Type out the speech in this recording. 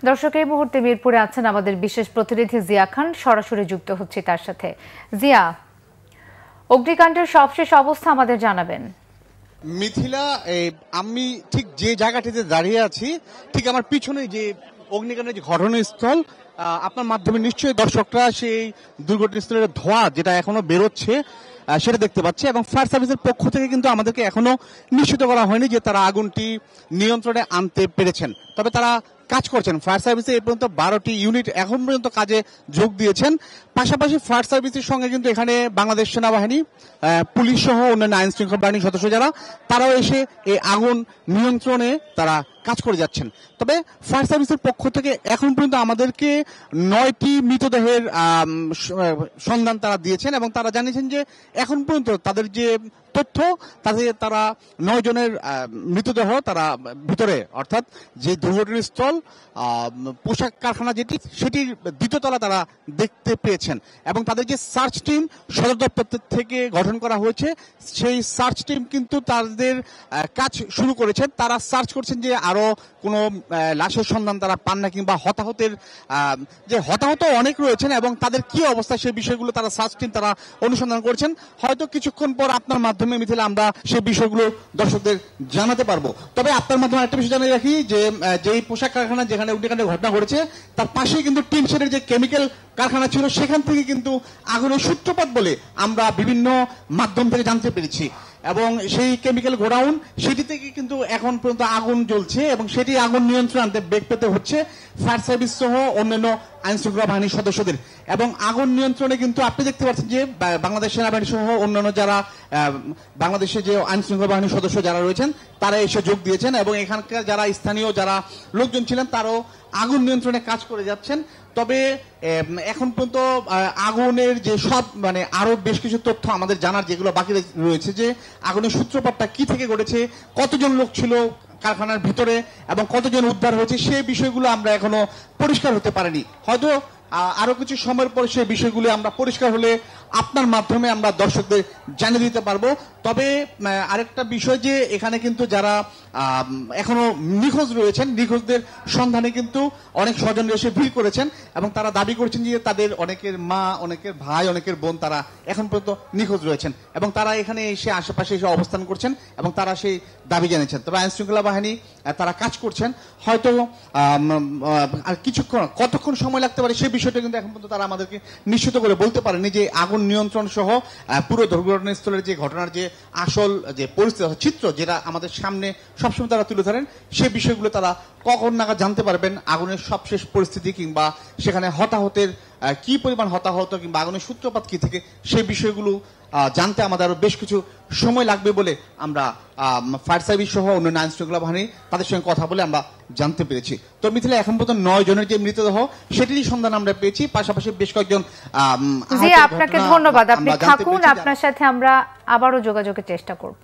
দর্শক, এই মুহূর্তে মিরপুরে আছেন আমাদের বিশেষ প্রতিনিধি জিয়া খান, সরাসরি যুক্ত হচ্ছে তার সাথে। জিয়া, অগ্নিকাণ্ডের সবশেষ অবস্থা আমাদের জানাবেন। মিথিলা, আমি ঠিক যে জায়গাটিতে দাঁড়িয়ে আছি, ঠিক আমার পিছনে যে অগ্নিকাণ্ডের যে ঘটনাস্থল, আপনার মাধ্যমে নিশ্চয়ই দর্শকরা সেই দুর্ঘটনাস্থলের ধোঁয়া যেটা এখনো বেরোচ্ছে সেটা দেখতে পাচ্ছে। এবং ফায়ার সার্ভিসের পক্ষ থেকে কিন্তু আমাদেরকে এখনো নিশ্চিত করা হয়নি যে তারা আগুনটি নিয়ন্ত্রণে আনতে পেরেছেন। তবে তারা কাজ করছেন। ফায়ার সার্ভিসে এই পর্যন্ত 12টি ইউনিট এখন পর্যন্ত কাজে যোগ দিয়েছেন। পাশাপাশি ফায়ার সার্ভিসের সঙ্গে কিন্তু এখানে বাংলাদেশ সেনাবাহিনী, পুলিশ সহ অন্যান্য আইন শৃঙ্খলা বাহিনীর সদস্য যারা, তারাও এসে এই আগুন নিয়ন্ত্রণে তারা কাজ করে যাচ্ছেন। তবে ফায়ার সার্ভিসের পক্ষ থেকে এখন পর্যন্ত আমাদেরকে 9টি মৃতদেহের সন্ধান তারা দিয়েছেন এবং তারা জানিয়েছেন যে এখন পর্যন্ত তাদের যে তথ্য, তাতে তারা 9 জনের মৃতদেহ তারা ভিতরে, অর্থাৎ যে দুর্ঘটনাস্থল পোশাক কারখানা যেটি, সেটির দ্বিতীয়তলা তারা দেখতে পেয়েছেন। এবং তাদের যে সার্চ টিম সদর দপ্তর থেকে গঠন করা হয়েছে, সেই সার্চ টিম কিন্তু তাদের কাজ শুরু করেছেন। তারা সার্চ করছেন যে আরো কোনো লাশের সন্ধান তারা পান না, কিংবা হতাহতের যে হতাহত অনেক রয়েছেন এবং তাদের কি অবস্থা সেই বিষয়গুলো তারা সার্চ টিম তারা অনুসন্ধান করছেন। হয়তো কিছুক্ষণ পর আপনার মাধ্যমে মিথিলা আমরা সেই বিষয়গুলো দর্শকদের জানাতে পারবো। তবে আপনার মাধ্যমে একটা বিষয় জানিয়ে রাখি যে যেই পোশাক কারখানা যেখানে অগ্নিকাণ্ডের ঘটনা ঘটেছে, তার পাশেই কিন্তু টিন শেডের যে কেমিক্যাল কারখানা ছিল, সেখান থেকে কিন্তু আগুনের সূত্রপাত বলে আমরা বিভিন্ন মাধ্যম থেকে জানতে পেরেছি। এবং সেই কেমিক্যাল গোডাউন, সেটি থেকে কিন্তু এখন পর্যন্ত আগুন জ্বলছে এবং সেটি আগুন নিয়ন্ত্রণ আনতে বেগ পেতে হচ্ছে ফায়ার সার্ভিস সহ অন্যান্য আইন শৃঙ্খলা বাহিনীর সদস্যদের। এবং আগুন নিয়ন্ত্রণে কিন্তু আপনি দেখতে পাচ্ছেন যে বাংলাদেশ সেনাবাহিনী সহ অন্যান্য যারা বাংলাদেশের যে আইন শৃঙ্খলা বাহিনীর সদস্য যারা রয়েছেন, তারা এসে যোগ দিয়েছেন এবং এখানকার যারা স্থানীয় যারা লোকজন ছিলেন, তারাও আগুন নিয়ন্ত্রণে কাজ করে যাচ্ছেন। তবে এখন পর্যন্ত আগুনের যে সব আরো বেশ কিছু তথ্য আমাদের জানার যেগুলো বাকি রয়েছে, যে আগুনের সূত্রপাতটা কি থেকে ঘটেছে, কতজন লোক ছিল কারখানার ভিতরে এবং কতজন উদ্ধার হয়েছে, সেই বিষয়গুলো আমরা এখনো পরিষ্কার হতে পারিনি। হয়তো আরো কিছু সময়ের পর সেই বিষয়গুলো আমরা পরিষ্কার হলে আপনার মাধ্যমে আমরা দর্শকদের জানিয়ে দিতে পারবো। তবে আরেকটা বিষয়, যে এখানে কিন্তু যারা এখনো নিখোঁজ রয়েছেন, নিখোঁজদের সন্ধানে কিন্তু অনেক স্বজন এসে ভিড় করেছেন এবং তারা দাবি করছেন যে তাদের অনেকের মা, অনেকের ভাই, অনেকের বোন তারা এখন পর্যন্ত নিখোঁজ রয়েছেন এবং তারা এখানে এসে আশেপাশে এসে অবস্থান করছেন এবং তারা সেই দাবি জানিয়েছেন। তবে আইন শৃঙ্খলা বাহিনী তারা কাজ করছেন। হয়তো আর কিছুক্ষণ, কতক্ষণ সময় লাগতে পারে সেই বিষয়টা কিন্তু এখন পর্যন্ত তারা আমাদেরকে নিশ্চিত করে বলতে পারেনি। যে আগুন নিয়ন্ত্রণ সহ পুরো দুর্ঘটনাস্থলের যে ঘটনার যে আসল যে পরিস্থিতি, চিত্র যেটা আমাদের সামনে সবসময় তারা তুলে ধরেন, সেই বিষয়গুলো তারা কখন নাগাদ জানতে পারবেন। আগুনের সবশেষ পরিস্থিতি কিংবা সেখানে হতাহতের কি পরিমাণ হতাহত কিংবা আগুনের সূত্রপাত কি থেকে, সেই বিষয়গুলো জানতে আমাদের আরো বেশ কিছু সময় লাগবে বলে আমরা ফায়ার সার্ভিস সহ অন্যান্য আইন শৃঙ্খলা বাহিনী তাদের সঙ্গে কথা বলে আমরা জানতে পেরেছি। তো মিথিলা, এখন পর্যন্ত 9 জনের যে মৃতদেহ, সেটিরই সন্ধান আমরা পেয়েছি। পাশাপাশি বেশ কয়েকজন। আপনাকে ধন্যবাদ, আপনি থাকুন, আপনার সাথে আমরা আবারও যোগাযোগের চেষ্টা করব।